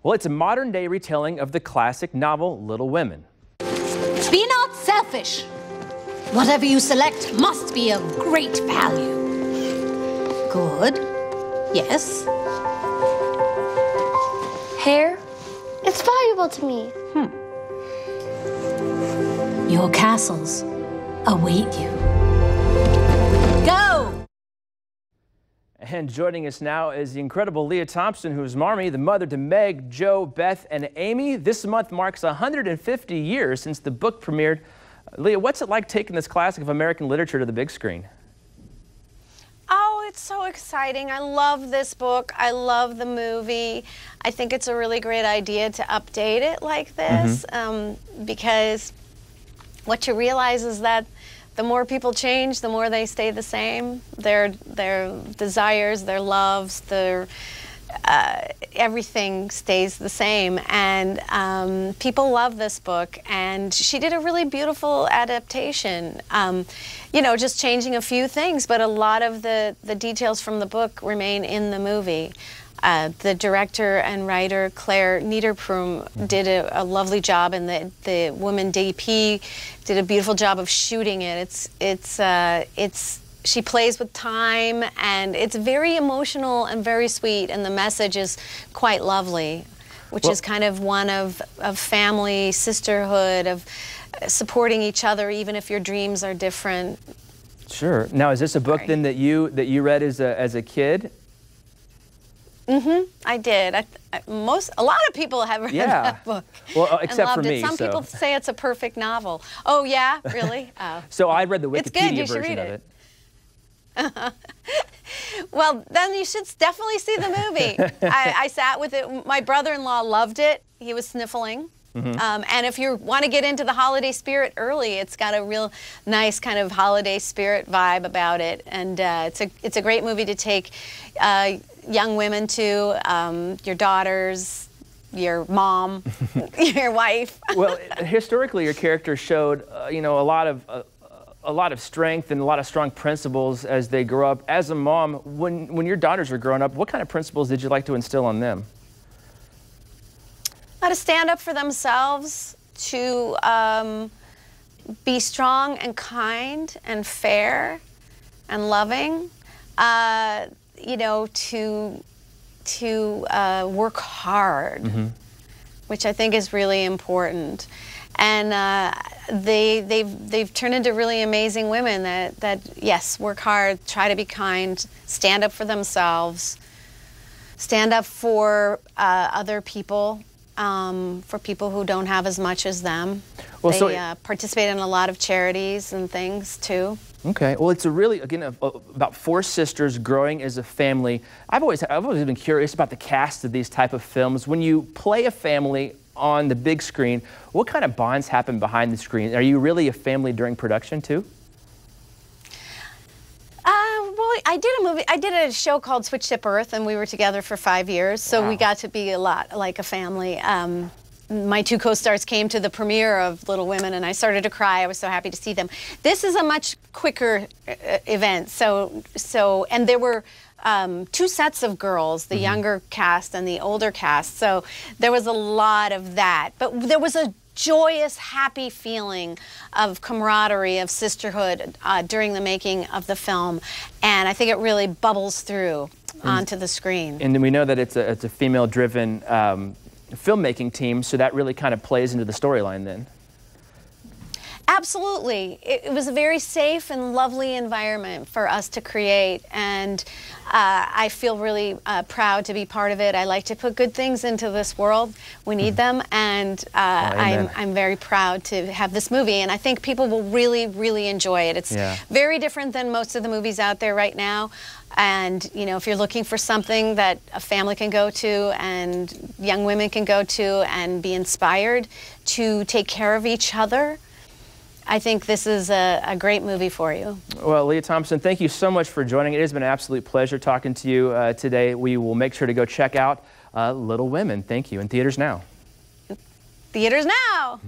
Well, it's a modern-day retelling of the classic novel Little Women. Be not selfish. Whatever you select must be of great value. Good. Yes. Hair? It's valuable to me. Your castles await you. Go! And joining us now is the incredible Lea Thompson, who is Marmee, the mother to Meg, Joe, Beth, and Amy. This month marks 150 years since the book premiered. Lea, what's it like taking this classic of American literature to the big screen? Oh, it's so exciting. I love this book. I love the movie. I think it's a really great idea to update it like this, because what you realize is that the more people change, the more they stay the same. Their desires, their loves, their everything stays the same. And people love this book. And she did a really beautiful adaptation. You know, just changing a few things, but a lot of the details from the book remain in the movie. The director and writer Claire Niederprum did a lovely job, and the woman DP did a beautiful job of shooting it. She plays with time, and it's very emotional and very sweet, and the message is quite lovely, which is kind of one of family, sisterhood, of supporting each other even if your dreams are different. Sure. Now, is this a book then that you read as a kid? I did. A lot of people have read that book. Well, except for and loved me. it. Some people say it's a perfect novel. Oh yeah, really? Oh. So I read the Wikipedia It's good. You should version read of it. Well, then you should definitely see the movie. I sat with it. My brother-in-law loved it. He was sniffling. And if you want to get into the holiday spirit early, it's got a real nice kind of holiday spirit vibe about it. And it's a great movie to take young women to, your daughters, your mom, your wife. Well, historically, your character showed, you know, a lot of strength and a lot of strong principles as they grow up. As a mom, when your daughters were growing up, what kind of principles did you like to instill on them? How to stand up for themselves, to be strong and kind and fair and loving. You know, to work hard, which I think is really important. And they've turned into really amazing women that yes, work hard, try to be kind, stand up for themselves, stand up for other people, for people who don't have as much as them. Well, they participate in a lot of charities and things too. Okay, well, it's again, about four sisters growing as a family. I've always been curious about the cast of these type of films. When you play a family on the big screen, what kind of bonds happen behind the screen? Are you really a family during production too? Well, I did a show called Switch Ship Earth, and we were together for 5 years, so we got to be a lot like a family. My two co-stars came to the premiere of Little Women, and I started to cry. I was so happy to see them. This is a much quicker event, and there were two sets of girls, the younger cast and the older cast, so there was a lot of that. But there was a joyous, happy feeling of camaraderie, of sisterhood during the making of the film, and I think it really bubbles through onto the screen. And we know that it's a female-driven filmmaking team, so that really kind of plays into the storyline then. Absolutely. It was a very safe and lovely environment for us to create, and I feel really proud to be part of it. I like to put good things into this world. We need them, and I'm very proud to have this movie, and I think people will really, really enjoy it. It's very different than most of the movies out there right now, and you know, if you're looking for something that a family can go to and young women can go to and be inspired to take care of each other, I think this is a great movie for you. Well, Lea Thompson, thank you so much for joining. It has been an absolute pleasure talking to you today. We will make sure to go check out Little Women. Thank you. In theaters now. Theaters now.